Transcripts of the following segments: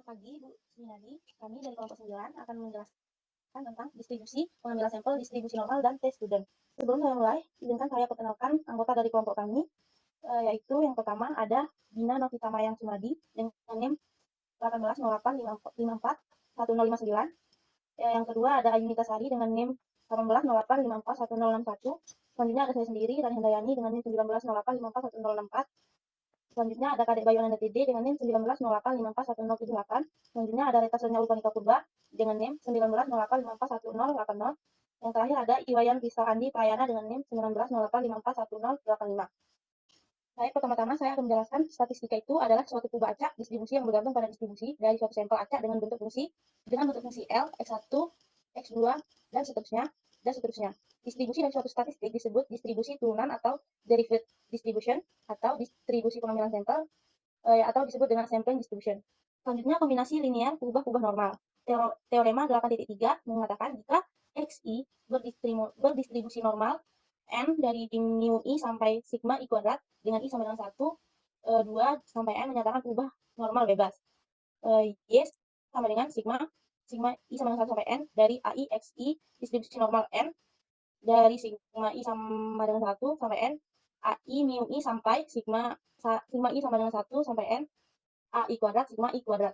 Selamat pagi, Bu Suminadi. Kami dari kelompok 9 akan menjelaskan tentang distribusi, pengambilan sampel, distribusi normal, dan tes student. Sebelum saya mulai, izinkan saya perkenalkan anggota dari kelompok kami, yaitu yang pertama ada Dina Novita Mayang Sumadi dengan NIM 1808541059. Yang kedua ada Ayunita Sari dengan NIM 1808541061. Selanjutnya ada saya sendiri, Rani Handayani dengan NIM 1908541064. Selanjutnya ada Kadek Bayu Ananda TD dengan NIM 1908541078. Selanjutnya ada Reta Sonia Urbanika Purba dengan NIM 1908541080. Yang terakhir ada Iwayan Rizal Andi Prayana dengan NIM 1908541085. Baik, pertama-tama saya akan menjelaskan statistika itu adalah suatu kubah acak distribusi yang bergantung pada distribusi dari suatu sampel acak dengan bentuk fungsi L, X1, X2, dan seterusnya. Distribusi dari suatu statistik disebut distribusi turunan atau derived distribution atau distribusi pengambilan sampel atau disebut dengan sampling distribution. Selanjutnya kombinasi linear kubah-kubah normal. Teorema 8.3 mengatakan jika XI berdistribusi normal M dari mu I sampai sigma I kuadrat dengan I sama dengan 1, 2 sampai M menyatakan kubah normal bebas. Y sama dengan sigma I sama dengan 1 sampai N dari AI XI distribusi normal M dari sigma I sama dengan 1 sampai N AI mu I sampai sigma I sama dengan 1 sampai N AI kuadrat sigma I kuadrat.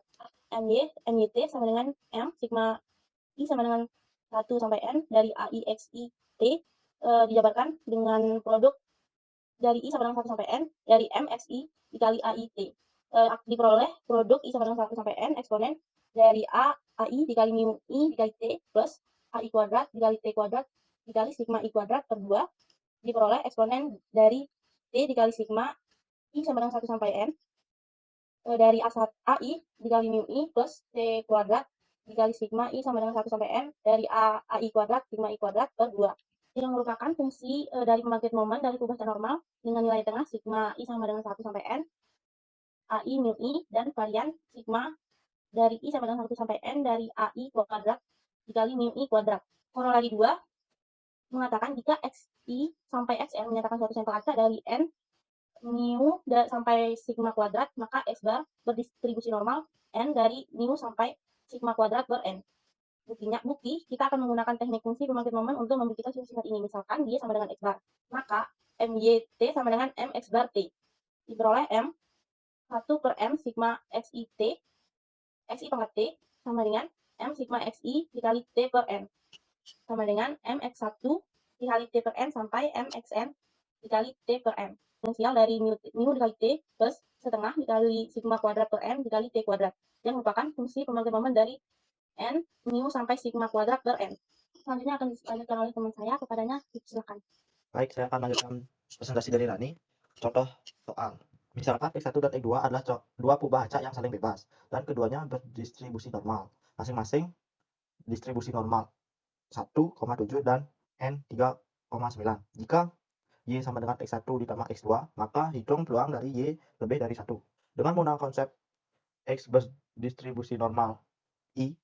MYT sama dengan M sigma I sama dengan 1 sampai N dari AI XI T dijabarkan dengan produk dari I sama dengan 1 sampai N dari MXI dikali AI T. Diperoleh produk I sama dengan 1 sampai N eksponen dari AI dikali mu I dikali T plus AI kuadrat dikali T kuadrat dikali sigma I kuadrat per 2 diperoleh eksponen dari T dikali sigma I sama dengan 1 sampai N dari AI dikali mu I plus T kuadrat dikali sigma I sama dengan 1 sampai N dari AI kuadrat sigma I kuadrat per 2 yang merupakan fungsi dari pembangkit momen dari kubah normal dengan nilai tengah sigma I sama dengan 1 sampai N AI mu I dan varian sigma dari I sama dengan 1 sampai N dari AI kuadrat dikali mu I kuadrat. Korolari 2 mengatakan jika XI sampai XN menyatakan suatu sampel acak dari N mu sampai sigma kuadrat, maka X bar berdistribusi normal N dari mu sampai sigma kuadrat ber N. Bukti, kita akan menggunakan teknik fungsi pembangkit momen untuk membuktikan sifat ini. Misalkan dia sama dengan X bar, maka MYT sama dengan MX bar T. Diperoleh M 1 per M sigma XI T, XI pangkat T sama dengan M sigma XI dikali T per N. Sama dengan MX1 dikali T per N sampai MXN dikali T per M. Potensial dari mu dikali T plus setengah dikali sigma kuadrat per M dikali T kuadrat. Yang merupakan fungsi pembangkit momen dari N mu sampai sigma kuadrat per N. Selanjutnya akan dilanjutkan oleh teman saya, kepadanya silakan. Baik, saya akan lanjutkan presentasi dari Rani. Contoh soal. Misalkan X1 dan X2 adalah dua kubah acak yang saling bebas, dan keduanya berdistribusi normal. Masing-masing distribusi normal 1,7 dan N 3,9. Jika Y sama dengan X1 ditambah X2, maka hitung peluang dari Y lebih dari 1. Dengan menggunakan konsep X berdistribusi normal I,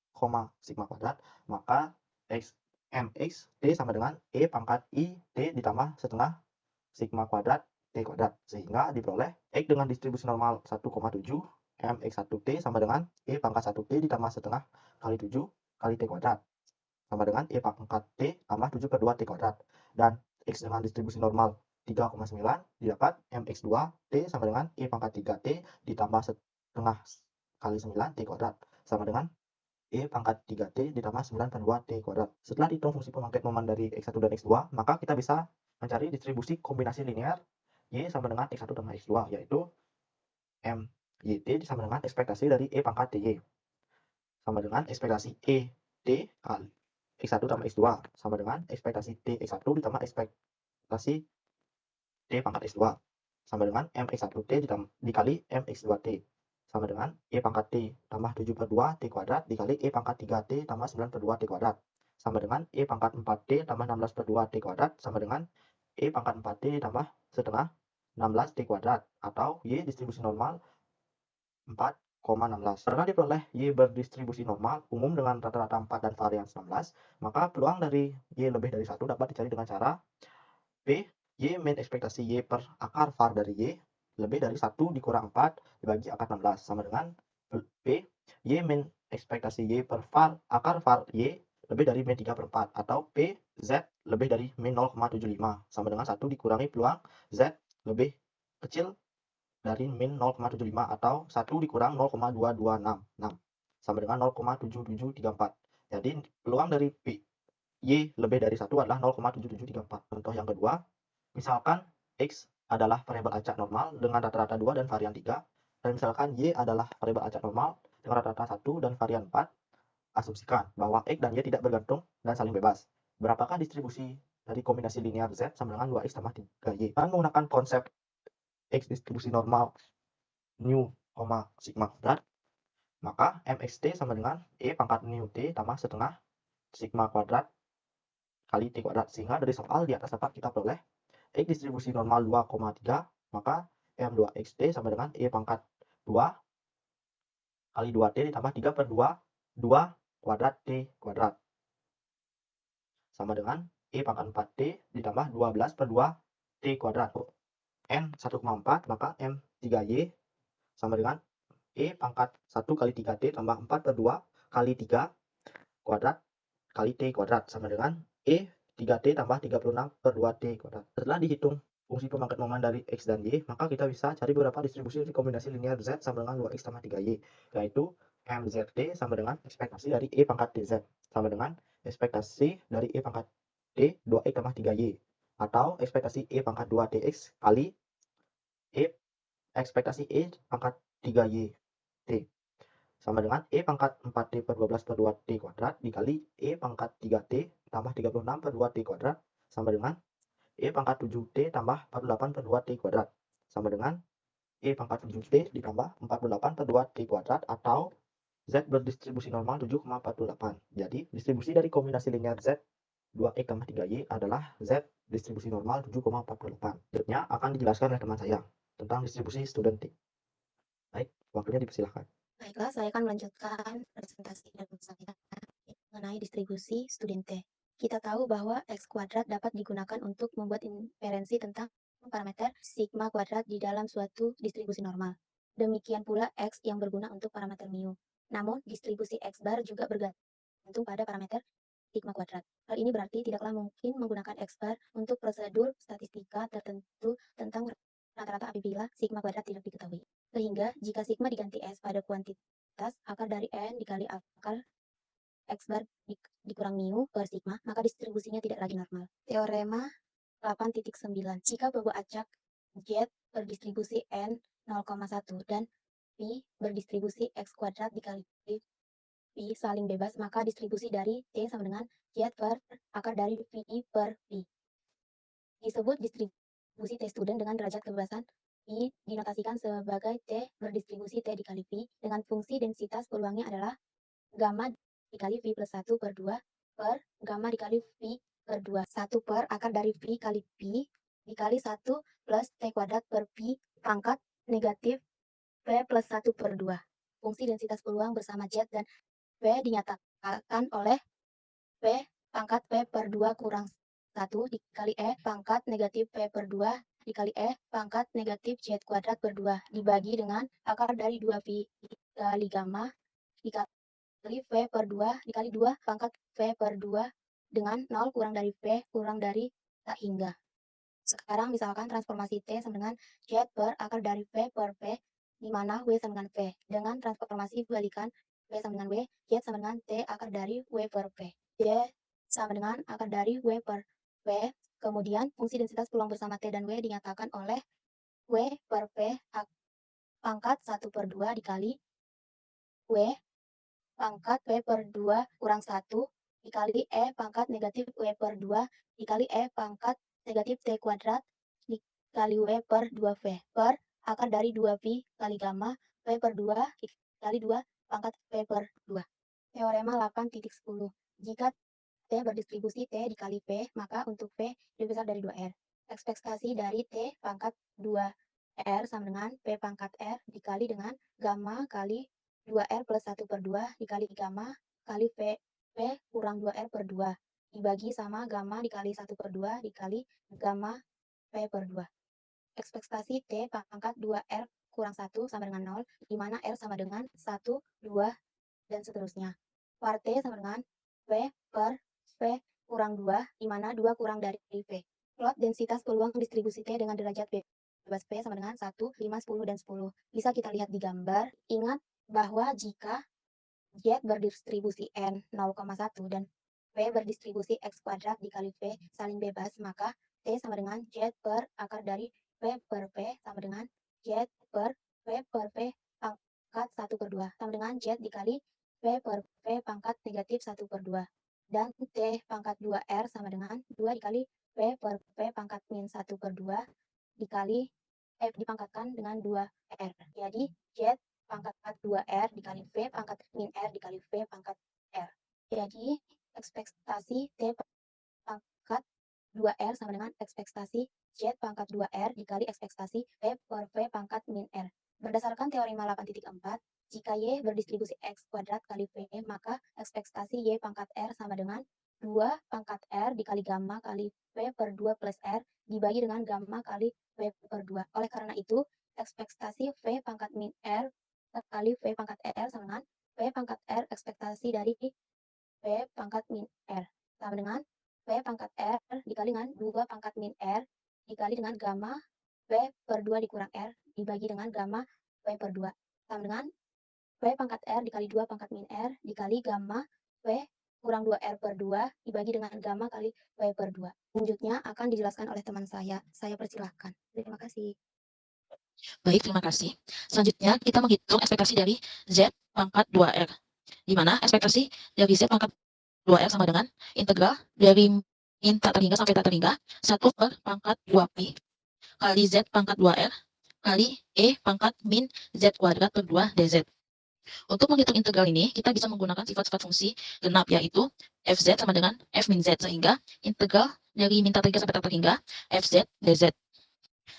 sigma kuadrat, maka MX T sama dengan E pangkat I T ditambah setengah sigma kuadrat T kuadrat, sehingga diperoleh X dengan distribusi normal 1,7 MX1T sama dengan E pangkat 1T ditambah setengah kali 7 kali T kuadrat sama dengan E pangkat T tambah 7 per 2 T kuadrat, dan X dengan distribusi normal 3,9 didapat MX2T sama dengan E pangkat 3T ditambah setengah kali 9 T kuadrat sama dengan E pangkat 3T ditambah 9 per 2 T kuadrat. Setelah dihitung fungsi pembangkit momen dari X1 dan X2, maka kita bisa mencari distribusi kombinasi linear Y sama dengan X1 tambah X2, yaitu MYT sama dengan ekspektasi dari E pangkat TY sama dengan ekspektasi E T kali X1 tambah X2 sama dengan ekspektasi T X1 ditambah ekspektasi T pangkat X2 sama dengan MX1T dikali MX2T sama dengan E pangkat T tambah 7 per 2 T kuadrat dikali E pangkat 3T tambah 9 per 2 T kuadrat sama dengan E pangkat 4T tambah 16 per 2 T kuadrat sama dengan E pangkat 4T tambah setengah 16 T kuadrat atau Y distribusi normal 4,16. Karena diperoleh Y berdistribusi normal umum dengan rata-rata 4 dan varian 19, maka peluang dari Y lebih dari 1 dapat dicari dengan cara P Y min ekspektasi Y per akar var dari Y lebih dari 1 dikurang 4 dibagi akar 16 sama dengan P, Y min ekspektasi Y per var akar var Y lebih dari min 3/4 atau P Z lebih dari min 0,75 sama dengan 1 dikurangi peluang Z lebih kecil dari min 0,75 atau 1 dikurang 0,2266 sama dengan 0,7734. Jadi peluang dari Y lebih dari 1 adalah 0,7734. Contoh yang kedua, misalkan X adalah variabel acak normal dengan rata-rata 2 dan varian 3, dan misalkan Y adalah variabel acak normal dengan rata-rata 1 dan varian 4, asumsikan bahwa X dan Y tidak bergantung dan saling bebas. Berapakah distribusi dari kombinasi linear Z sama dengan 2X tambah 3Y? Dengan menggunakan konsep X distribusi normal nu, sigma kuadrat, maka MXT sama dengan E pangkat nu T tambah setengah sigma kuadrat kali T kuadrat. Sehingga dari soal di atas dapat kita peroleh X distribusi normal 2,3, maka M2XT sama dengan E pangkat 2 kali 2T ditambah 3 per 2, 2 kuadrat T kuadrat. Sama dengan E pangkat 4T ditambah 12 per 2 T kuadrat. N 1,4, maka M3Y sama dengan E pangkat 1 kali 3T tambah 4 per 2 kali 3 kuadrat kali T kuadrat sama dengan E 3T tambah 36 per 2T kuadrat. Setelah dihitung fungsi pemangkat momen dari X dan Y, maka kita bisa cari beberapa distribusi dari kombinasi linear Z sama dengan 2X tambah 3Y, yaitu MZT sama dengan ekspektasi dari E pangkat DZ sama dengan ekspektasi dari E pangkat D 2X tambah 3Y, atau ekspektasi E pangkat 2DX kali E ekspektasi E pangkat 3Y T sama dengan E pangkat 4T per 12 per 2T kuadrat dikali E pangkat 3T tambah 36 per 2T kuadrat sama dengan E pangkat 7T tambah 48 per 2T kuadrat sama dengan E pangkat 7T ditambah 48 per 2T kuadrat atau Z berdistribusi normal 7,48. Jadi distribusi dari kombinasi linear Z 2X tambah 3Y adalah Z distribusi normal 7,48. Selanjutnya akan dijelaskan oleh teman saya tentang distribusi student T. Baik, waktunya dipersilahkan. Baiklah, saya akan melanjutkan presentasi dan saya mengenai distribusi student T. Kita tahu bahwa X kuadrat dapat digunakan untuk membuat inferensi tentang parameter sigma kuadrat di dalam suatu distribusi normal. Demikian pula X yang berguna untuk parameter mu. Namun, distribusi X bar juga bergantung pada parameter sigma kuadrat. Hal ini berarti tidaklah mungkin menggunakan X bar untuk prosedur statistika tertentu tentang rata-rata apabila sigma kuadrat tidak diketahui. Sehingga jika sigma diganti S pada kuantitas akar dari N dikali akar X bar dikurang mu per sigma, maka distribusinya tidak lagi normal. Teorema 8.9. Jika bobot acak Z berdistribusi N 0,1 dan Pi berdistribusi X kuadrat dikali Pi saling bebas, maka distribusi dari T sama dengan Z per akar dari Pi per Pi. Disebut distribusi T student dengan derajat kebebasan Pi dinotasikan sebagai T berdistribusi T dikali Pi dengan fungsi densitas peluangnya adalah gamma dikali Pi plus 1 per 2 per gamma dikali Pi per 2. 1 per akar dari Pi kali Pi dikali 1 plus T kuadrat per Pi pangkat negatif P plus 1 per 2. Fungsi densitas peluang bersama Z dan P dinyatakan oleh P pangkat P per 2 kurang 1 dikali E pangkat negatif P per 2 dikali E pangkat negatif Z kuadrat per 2 dibagi dengan akar dari 2 Pi dikali gamma dikali V per 2 dikali 2 pangkat V per 2 dengan 0 kurang dari V kurang dari tak hingga. Sekarang misalkan transformasi T sama dengan Z per akar dari V per V di mana W sama dengan V. Dengan transformasi balikan W sama dengan W, Z sama dengan T akar dari W per V. Z sama dengan akar dari W per V. Kemudian fungsi densitas peluang bersama T dan W dinyatakan oleh W per V pangkat 1 per 2 dikali W pangkat W per 2 kurang 1 dikali E pangkat negatif W per 2 dikali E pangkat negatif T kuadrat dikali W per 2V per akar dari 2Pi kali gamma W per 2 dikali 2 pangkat V per 2. Teorema 8.10. Jika T berdistribusi T dikali P, maka untuk P lebih besar dari 2R. Ekspektasi dari T pangkat 2R sama dengan P pangkat R dikali dengan gamma kali 2R plus 1 per 2 dikali gamma kali P kurang 2R per 2 dibagi sama gamma dikali 1 per 2 dikali gamma P per 2. Ekspektasi T pangkat 2R kurang 1 sama dengan 0, di mana R sama dengan 1, 2, dan seterusnya. Var T sama dengan V per V kurang 2, di mana 2 kurang dari V. Plot densitas peluang distribusi T dengan derajat bebas P sama dengan 1, 5, 10, dan 10. Bisa kita lihat di gambar. Ingat bahwa jika Z berdistribusi N 0,1 dan V berdistribusi X kuadrat dikali V saling bebas, maka T sama dengan Z per akar dari V per V sama dengan Z per V per V pangkat 1 per 2 sama dengan Z dikali V per V pangkat negatif 1 per 2. Dan T pangkat 2R sama dengan 2 dikali V per V pangkat min 1 per 2 dikali F dipangkatkan dengan 2R. Jadi Z pangkat 2R dikali V pangkat min R dikali V pangkat R. Jadi ekspektasi T pangkat 2R sama dengan ekspektasi Z pangkat 2R dikali ekspektasi V per V pangkat min R. Berdasarkan teorema 8.4, jika Y berdistribusi X kuadrat kali V, maka ekspektasi Y pangkat R sama dengan 2 pangkat R dikali gamma kali V per 2 plus R dibagi dengan gamma kali V per 2. Oleh karena itu, ekspektasi V pangkat min R kali V pangkat R sama dengan V pangkat R ekspektasi dari V pangkat min R sama dengan V pangkat R dikali dengan 2 pangkat min R dikali dengan gamma V per 2 dikurang R dibagi dengan gamma V per 2 sama dengan V pangkat R dikali 2 pangkat min R dikali gamma V kurang 2R per 2 dibagi dengan gamma kali V per 2. Selanjutnya akan dijelaskan oleh teman saya. Saya persilahkan. Terima kasih. Baik, terima kasih. Selanjutnya, kita menghitung ekspektasi dari Z pangkat 2R. Di mana ekspektasi dari Z pangkat 2R sama dengan integral dari min tak terhingga sampai tak terhingga 1 per pangkat 2pi kali Z pangkat 2R kali E pangkat min Z kuadrat per 2 dz. Untuk menghitung integral ini, kita bisa menggunakan sifat-sifat fungsi genap, yaitu Fz sama dengan F min Z, sehingga integral dari min tak terhingga sampai tak terhingga Fz dz.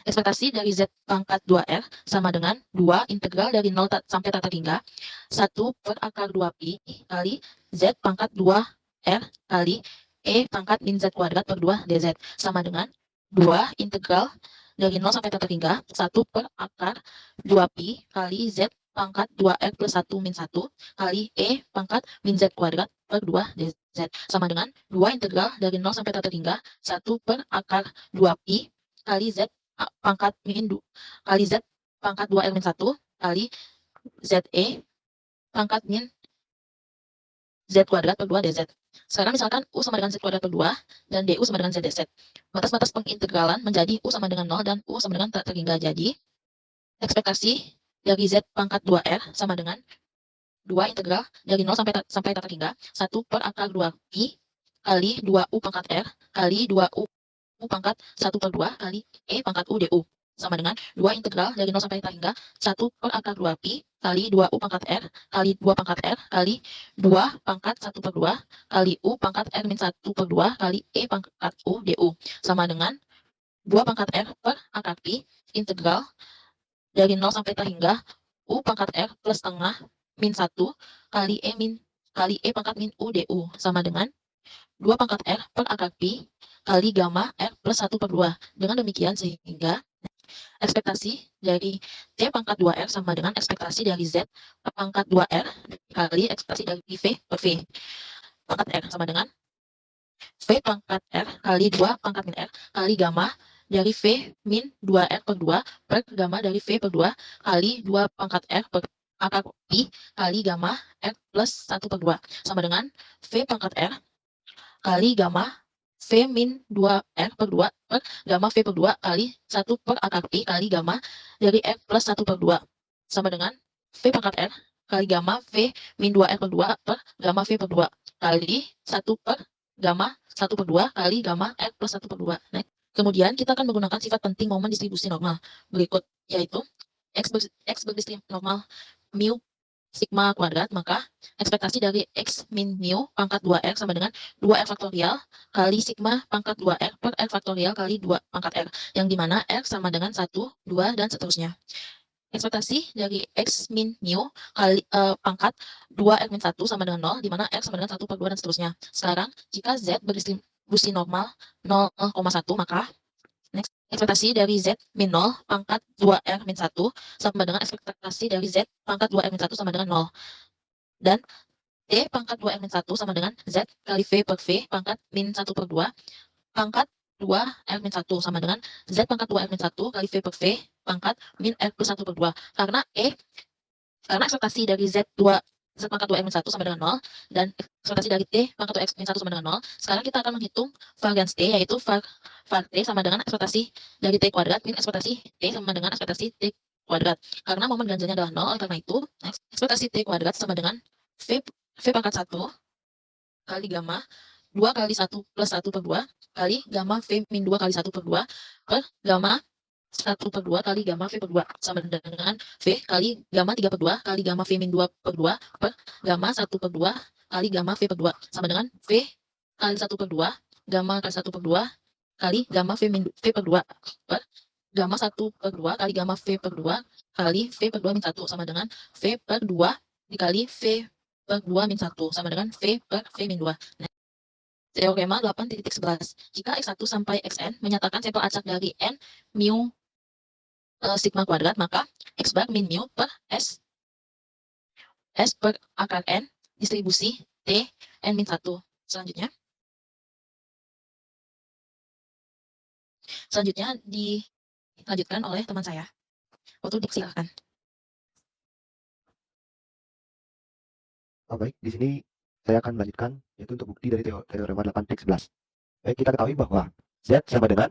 Ekspektasi dari Z pangkat 2R sama dengan 2 integral dari 0 sampai tak terhingga 1 per akar 2pi kali Z pangkat 2R kali E pangkat min Z kuadrat per 2 dz sama dengan 2 integral dari 0 sampai tak terhingga 1 per akar 2pi kali Z pangkat 2R plus 1 min 1 kali E pangkat min Z kuadrat per 2 dz sama dengan 2 integral dari 0 sampai tak terhingga 1 per akar 2pi kali Z pangkat min kali Z pangkat 2R min 1 kali ZE pangkat min Z kuadrat per 2 dz. Sekarang misalkan U sama dengan Z kuadrat per 2 dan DU sama dengan Z dz. Batas-batas pengintegralan menjadi U sama dengan 0 dan U sama dengan tak terhingga. Jadi ekspektasi dari Z pangkat 2R sama dengan 2 integral dari 0 sampai tak terhingga 1 per akar 2pi kali 2U pangkat R kali 2U pangkat 1 per 2 kali E pangkat U du sama dengan 2 integral dari 0 sampai tak hingga 1 per akar 2pi kali 2U pangkat R kali 2 pangkat R kali 2 pangkat 1 per 2 kali U pangkat R min 1 per 2 kali E pangkat U du sama dengan 2 pangkat R per akar pi integral dari 0 sampai tak hingga U pangkat R plus setengah min 1 kali E pangkat min U du sama dengan 2 pangkat R per akar pi kali gamma R plus 1 per 2. Dengan demikian sehingga ekspektasi dari T pangkat 2R sama dengan ekspektasi dari Z pangkat 2R kali ekspektasi dari V per V pangkat R sama dengan V pangkat R kali 2 pangkat min R kali gamma dari V min 2R per 2 per gamma dari V per 2 kali 2 pangkat R per akar pi kali gamma R plus 1 per 2 sama dengan V pangkat R kali gamma V min 2R per 2 per gamma V per 2 kali 1 per akar pi kali gamma dari R plus 1 per 2 sama dengan V pangkat R kali gamma V min 2R per 2 per gamma V per 2 kali 1 per gamma 1 per 2 kali gamma R plus 1 per 2. Nah, kemudian kita akan menggunakan sifat penting momen distribusi normal berikut, yaitu X berdistribusi normal mu sigma kuadrat, maka ekspektasi dari X min mu pangkat 2R sama dengan 2R faktorial kali sigma pangkat 2R per R faktorial kali 2 pangkat R, yang dimana R sama dengan 1, 2, dan seterusnya. Ekspektasi dari X min mu kali pangkat 2R min 1 sama dengan 0, dimana R sama dengan 1 per 2, dan seterusnya. Sekarang, jika Z berdistribusi normal 0,1, maka ekspektasi dari Z min 0 pangkat 2R min 1 sama dengan ekspektasi dari Z pangkat 2R min 1 sama dengan 0. Dan T pangkat 2R min 1 sama dengan Z kali V per V pangkat min 1 per 2 pangkat 2R min 1 sama dengan Z pangkat 2R min 1 kali V per V pangkat min R plus 1 per 2. Karena ekspektasi dari Z pangkat 2R min 1 sama dengan 0 dan ekspektasi dari T pangkat 2X min 1 sama dengan 0. Sekarang kita akan menghitung varians T, yaitu var T sama dengan ekspektasi dari T kuadrat min ekspektasi T sama dengan ekspektasi T kuadrat. Karena momen ganjilnya adalah 0, oleh karena itu ekspektasi T kuadrat sama dengan V pangkat 1 kali gamma 2 kali 1 plus 1 per 2 kali gamma V min 2 kali 1 per 2 per gamma 1 per 2 kali gamma V per 2 sama dengan V kali gamma 3 per 2 kali gamma V min 2 per 2 per gamma 1 per 2 kali gamma V per 2 sama dengan V kali 1 per 2 gamma kali 1 per 2 kali gamma V min V per 2 per gamma 1 per 2 kali gamma V per 2 kali V per 2 min 1 sama dengan V per 2 dikali V per 2 min 1 sama dengan V per V min 2. Teorema 8.11. Jika X1 sampai Xn menyatakan sampel acak dari N mu sigma kuadrat, maka X bar min mu per S per akar N distribusi T N min 1. Selanjutnya dilanjutkan oleh teman saya. Waktu disilakan. Baik, di sini saya akan melanjutkan yaitu untuk bukti dari teorema 8x11. Baik, kita ketahui bahwa Z sama dengan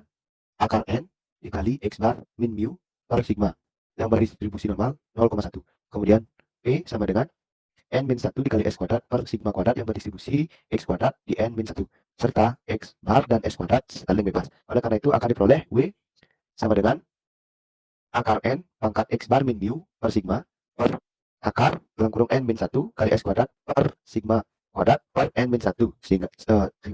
akar N dikali X bar min mu per sigma yang berdistribusi normal 0,1. Kemudian P sama dengan N min 1 dikali S kuadrat per sigma kuadrat yang berdistribusi X kuadrat di N min 1. Serta X bar dan S kuadrat saling bebas. Oleh karena itu akan diperoleh W sama dengan akar N pangkat X bar min mu per sigma per akar dalam kurung N min 1 kali S kuadrat per sigma kuadrat per N min 1 sehingga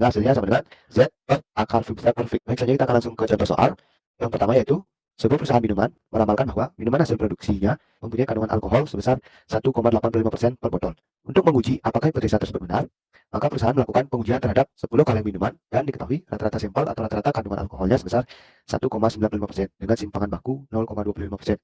hasilnya sama dengan Z per akar V besar per V. Baik, saja kita akan langsung ke contoh soal. Yang pertama yaitu sebuah perusahaan minuman meramalkan bahwa minuman hasil produksinya mempunyai kandungan alkohol sebesar 1,85% per botol. Untuk menguji apakah hipotesa tersebut benar, maka perusahaan melakukan pengujian terhadap 10 kaleng minuman dan diketahui rata-rata sampel atau rata-rata kandungan alkoholnya sebesar 1,95% dengan simpangan baku 0,25%.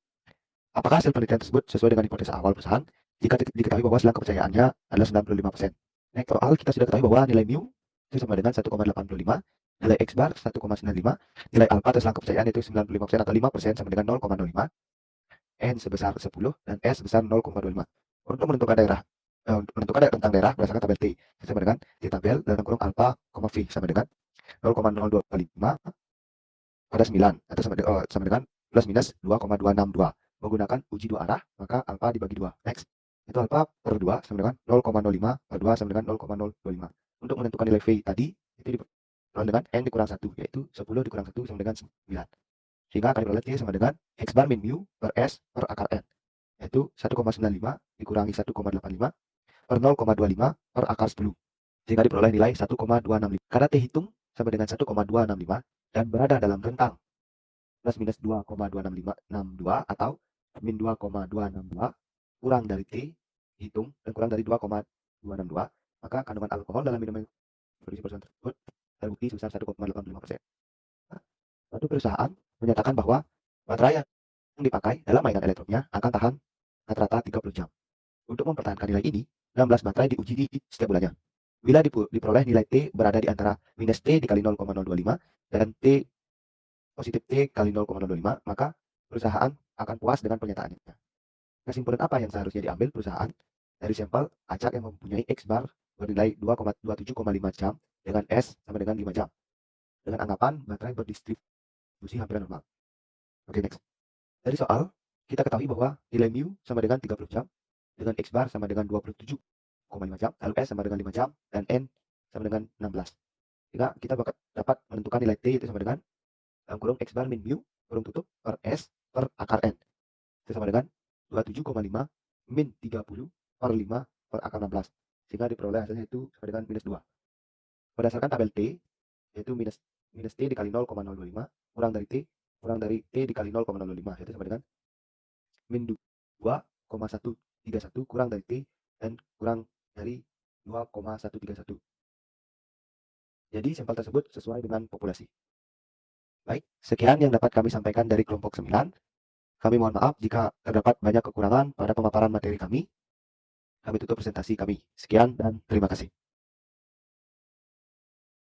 Apakah hasil penelitian tersebut sesuai dengan hipotesa awal perusahaan jika diketahui bahwa selang kepercayaannya adalah 95%? Next soal, kita sudah ketahui bahwa nilai mu itu sama dengan 1,85, nilai X bar 1,95, nilai alpha atau selang kepercayaan itu 95% atau 5% sama dengan 0,05, N sebesar 10, dan S sebesar 0,25. Untuk menentukan daerah tentang daerah berdasarkan tabel T, sama dengan di tabel dalam kurung alpha, V sama dengan 0,025 pada 9 atau sama dengan plus minus 2,262. Menggunakan uji dua arah, maka alpha dibagi 2. Next, itu alpha per 2 sama dengan 0,05 per 2 sama dengan 0,025. Untuk menentukan nilai V tadi, itu diperoleh dengan N dikurang 1, yaitu 10 dikurang 1 sama dengan 9. Sehingga akan diperoleh T sama dengan X bar min mu per S per akar N, yaitu 1,95 dikurangi 1,85 per 0,25 per akar 10. Sehingga diperoleh nilai 1,265. Karena T hitung sama dengan 1,265 dan berada dalam rentang plus minus 2,26562 atau min 2,262 kurang dari T hitung dan kurang dari 2,262, maka kandungan alkohol dalam minuman produksi perusahaan tersebut terbukti sebesar 1,85%. Suatu perusahaan menyatakan bahwa baterai yang dipakai dalam mainan elektroniknya akan tahan rata-rata 30 jam. Untuk mempertahankan nilai ini, 16 baterai diuji di setiap bulannya. Bila diperoleh nilai T berada di antara minus T dikali 0,025 dan T positif T kali 0,025, maka perusahaan akan puas dengan pernyataannya. Kesimpulan apa yang seharusnya diambil perusahaan dari sampel acak yang mempunyai X bar bernilai 2,27,5 jam dengan S sama dengan 5 jam, dengan anggapan baterai berdistribusi hampir normal. Oke, next. Dari soal, kita ketahui bahwa nilai mu sama dengan 30 jam, dengan X bar sama dengan 27,5 jam, lalu S sama dengan 5 jam, dan N sama dengan 16. Sehingga kita dapat menentukan nilai T itu sama dengan dalam kurung X bar min mu kurung tutup per S per akar N. Itu sama dengan 27,5 min 30 per 5 per akar 16. Sehingga diperoleh hasilnya itu sama dengan minus 2. Berdasarkan tabel T, yaitu minus T dikali 0,025 kurang dari T dikali 0,025, yaitu sama dengan min 2,131 kurang dari T dan kurang dari 2,131. Jadi sampel tersebut sesuai dengan populasi. Baik, sekian yang dapat kami sampaikan dari kelompok 9. Kami mohon maaf jika terdapat banyak kekurangan pada pemaparan materi kami. Kami tutup presentasi kami. Sekian dan terima kasih.